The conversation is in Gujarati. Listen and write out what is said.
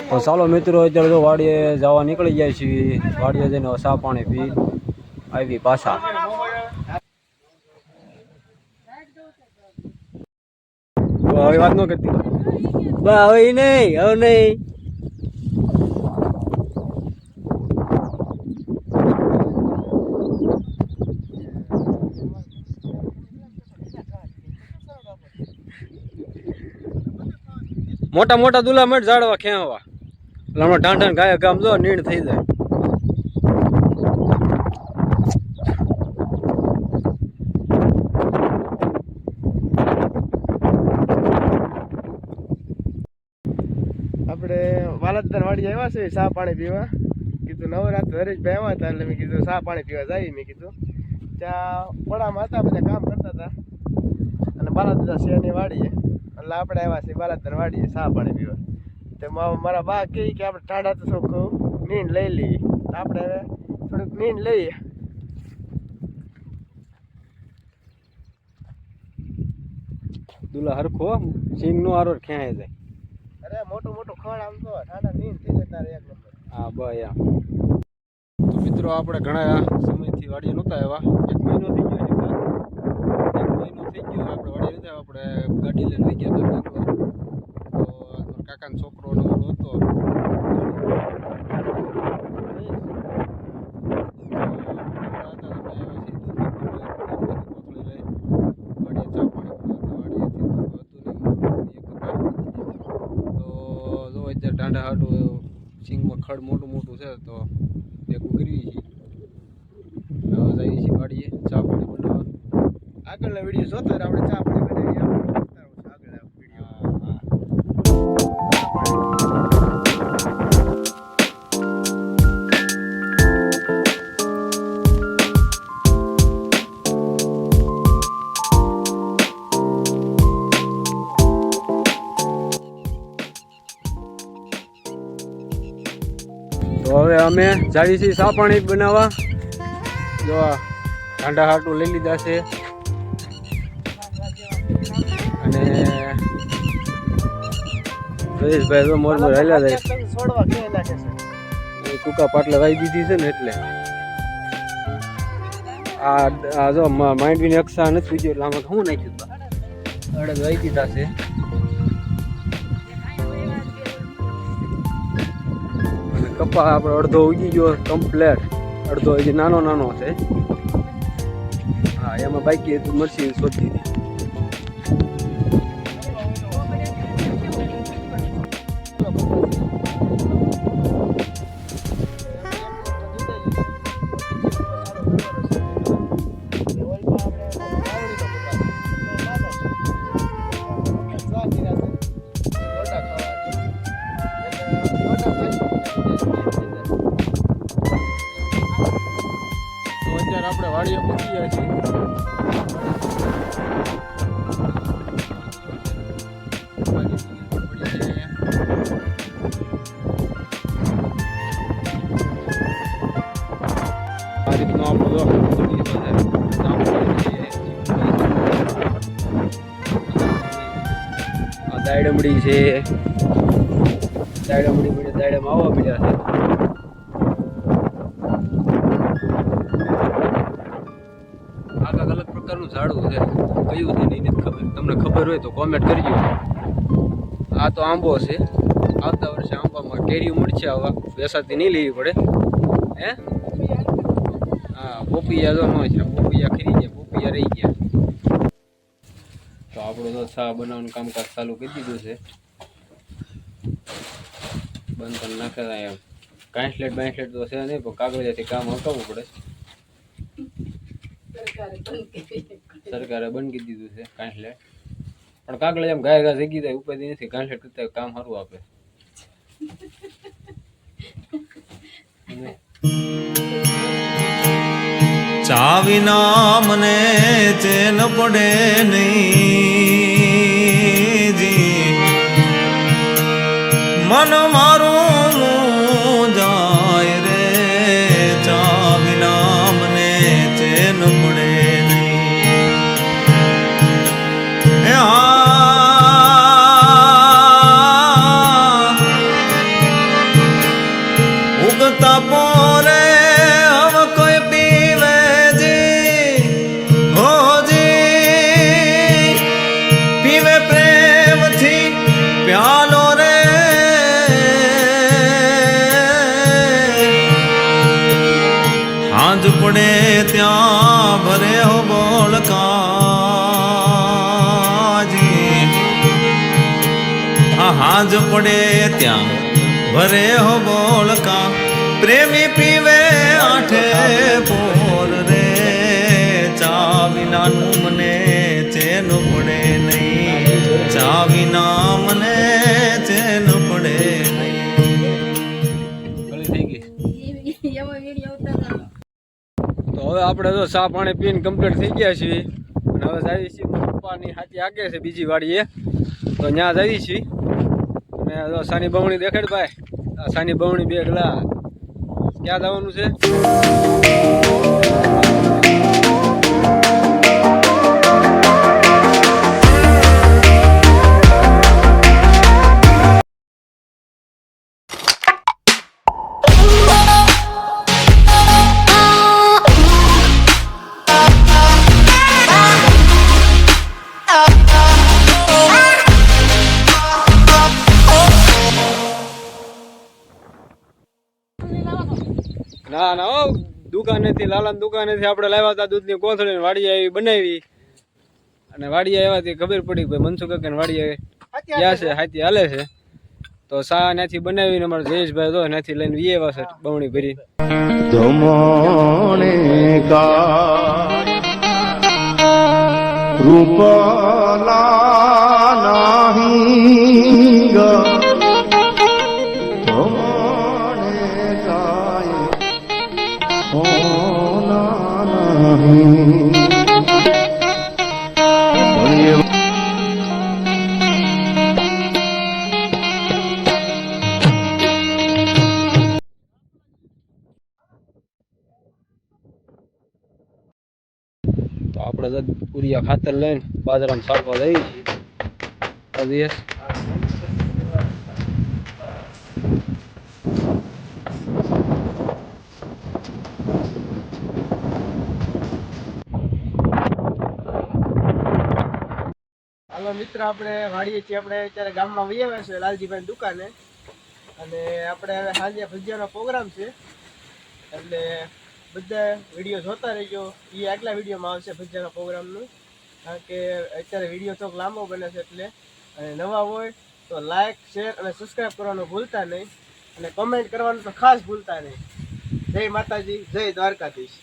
તો ચાલો મિત્રો અત્યારે તો વાડીએ જવા નીકળી જાય છે. વાડીએ જઈને ચા પાણી પી આવી પાછા. હવે વાત ન કરતી હવે નહીં હવે નહીં. મોટા મોટા દુલા મઠ ઝાડવા ખેવા એટલે હમણાં ઢાંઢાને ગાય ગામ જો નીણ થઈ જાય. આપણે વાલતદાર વાડી આવ્યા છે ચા પાણી પીવા. કીધું નવરાત્ર હરેશભાઈ આવ્યા હતા એટલે મેં કીધું ચા પાણી પીવા જાય. મેં કીધું ત્યાં પડામાં હતા, બધા કામ કરતા હતા અને બાલાદાદા છે એની વાડીએ એટલે આપણે આવ્યા છીએ બાલાદાર વાડીએ ચા પાણી પીવા. તો મારા બા કહે કે આપણે ટાઢા તો થોડુંક નીંદ લઈ લઈએ, તો આપણે હવે થોડુંક નીંદ લઈએ. દુલા હરખો સિંગ નો આરો ખેંચાઈ જાય. અરે મોટું મોટું ખડ આમ તો ઠાડા નીંદ થઈ જાય તારે એક નંબર. હા બસ એમ. તો મિત્રો આપણે ઘણા સમયથી વાડીએ નહોતા આવ્યા. 1 મહિનો થઈ ગયો છે. 1 મહિનો થઈ ગયો આપણે વાડીએ નથી આવ્યા. આપણે ગાડી લઈને વહી ગયા હતા. તો કાકાનો છોકરો નવો હતો. ટાંડા હાટું સિંગમાં ખડ મોટું મોટું છે તો ભેગું કરવી છે. હવે જઈએ છીએ વાડીએ ચા પાણી બનાવવા. આગળના વિડીયો જોતા આપણે ચા પાણી બનાવીએ. આગળ વિડીયો તો હવે અમે જઈએ છીએ ચા પાણી બનાવવા. જો ઠંડા હાટું લઈ લીધા છે અને રજેશભાઈ તો મોર મોર હાલ્યા જાય. છોડવા ક્યાં નાખે છે ટૂંકા પાટલા વાઈ દીધી છે ને એટલે આ જો માંડવીને અક્ષા નથી બીજું એટલે આમાં શું નાખ્યું અડદ વાઈ દીધા છે. કપા આપણે અડધો ઉગી ગયો કમ્પ્લેટ, અડધો હજી નાનો નાનો છે. હા એમાં બાકી હતું મરસી શોધી દીધી. આપણે વાડીએ પહોંચી ગયા છીએ. આ રીતનો આપણો દાયડમડી છે. દાયડમ આવવા મળ્યા છે. અલગ અલગ પ્રકારનું ઝાડવું છે. કયું છે નહીં ખબર. તમને ખબર હોય તો કોમેન્ટ કરજો. આ તો આંબો છે. આવતા વર્ષે આંબામાં કેરી મળશે. આવા બેસાતી નહીં લેવી પડે. હે હા પોપિયા જો ન છે. પોપિયા ખરી ગયા, પોપિયા રહી ગયા. તો આપણું તો ચા બનાવવાનું કામકાજ ચાલુ કરી દીધું છે. બંધ પણ નાખેલા એમ કાંસલેટ બાંસલેટ તો છે નહીં, પણ કાગળિયાથી કામ હટાવવું પડે. સરકારે બંધ કરી દીધું છે કાંસલેટ, પણ કાગળ એમ ગાય ઘા જગી જાય ઉપાધિ નથી. કાંસલેટ કરતા કામ સારું આપે. ચા વિના મને ચેન પડે નહીં જી, મન મારું જાય રે. ચા વિના મને ચેન પડે નહીં. પ્યાલો રે હાજ પડે ત્યાં ભરે હો બોલકાજી હાજ પડે ત્યાં ભરે હો બોલકા પ્રેમી પીવે આઠે પોર રે ચા વિનાનું મને ચેન પડે નહીં ચા વિના મને ચેન પડે નહીં ગળી થઈ ગઈ. તો હવે આપણે તો ચા પાણી પીને કમ્પ્લીટ થઈ ગયા છીએ અને હવે જઈએ છીએ મારા પપ્પાની હાથી આગે છે બીજી વાડીએ તો ત્યાં જઈએ છીએ અને જો સાની બમણી દેખાડ ભાઈ આ સાની બમણી બે ગલા ક્યાં જવાનું છે ના ના હો દુકાનેથી લાલાની દુકાનેથી આપણે લાવ્યા હતા દૂધની કોથળીને વાડીએ આવી બનાવી અને વાડીએ આવ્યાથી ખબર પડી કે ભાઈ મનસુખ કાકાને વાડીએ ગયા છે હાથી હાલે છે તો સા ત્યાંથી બનાવીને અમારા જયેશભાઈ તો ત્યાંથી લઈને વી આવ્યા છે બમણી ભરી જમણે રૂપલા નાહી તો આપણે પૂરિયા ખાતર લઈને બાજરામાં સારવા જઈએ છીએ હાલો મિત્ર આપણે વાડીએ છીએ આપણે અત્યારે ગામમાં વહી આવ્યા છે લાલજીભાઈ દુકાને અને આપણે હવે સાંજે ભજીયાનો પ્રોગ્રામ છે એટલે બધા વિડીયો જોતા રહેજો એ આગલા વિડીયોમાં આવશે ભજીયાના પ્રોગ્રામનું કારણ કે અત્યારે વિડીયો થોડોક લાંબો બને છે એટલે અને નવા હોય તો લાઈક શેર અને સબસ્ક્રાઈબ કરવાનું ભૂલતા નહીં અને કમેન્ટ કરવાનું તો ખાસ ભૂલતા નહીં જય માતાજી જય દ્વારકાધીશ.